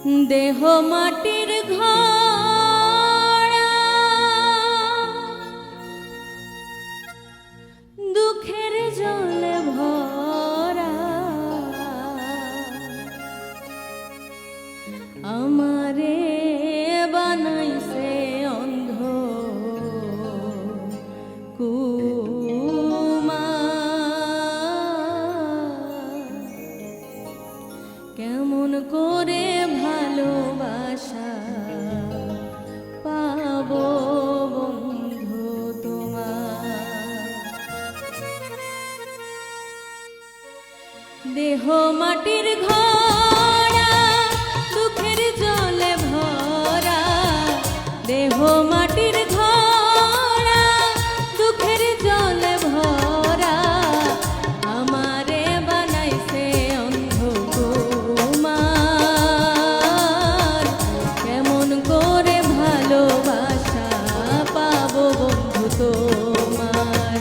দেহ মাটির ঘর, দুঃখের জলে ভরা, আমারে বানাইছে অন্ধ কেমন করে ভালোবাসা পাবো বন্ধু তোমার। দেহ মাটির ঘরা, দুঃখের জলে ভরা, দেহ মাটির ঘরা, দুঃখের জলে ভরা, আমারে বানাইছে অন্ধ কুমার। কেমন করে ভালোবাসা পাবো বন্ধু তোমার,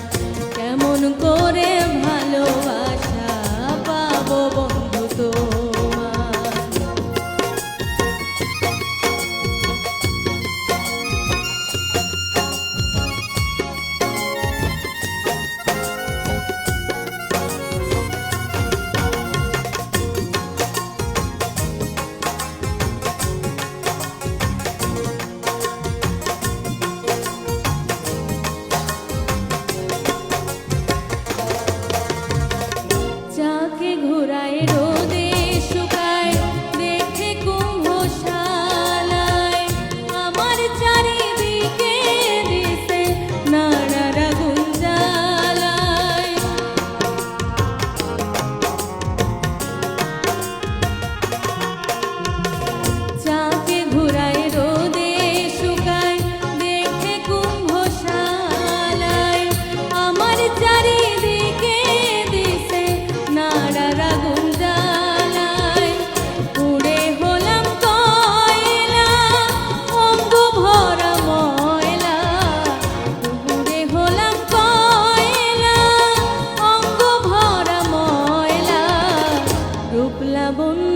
কেমন করে ভালোবাসা পাবো বন্ধু তোমার। যাকে ঘুরায় রোদে শুকায়, দেখে কুম্ভশালায়, আমার চারিদিকে দিছে নানার আগুন জ্বালায়। যাকে ঘুরায় রোদে শুকায়, দেখে কুম্ভশালায়, আমার চারিদিকে দিছে নাড়ার আগুন জ্বালায়। পুড়ে হলাম কয়লা, অঙ্গ ভরা ময়লা, পুড়ে হলাম কয়লা, অঙ্গ ভরা ময়লা, রূপ লাবণ্য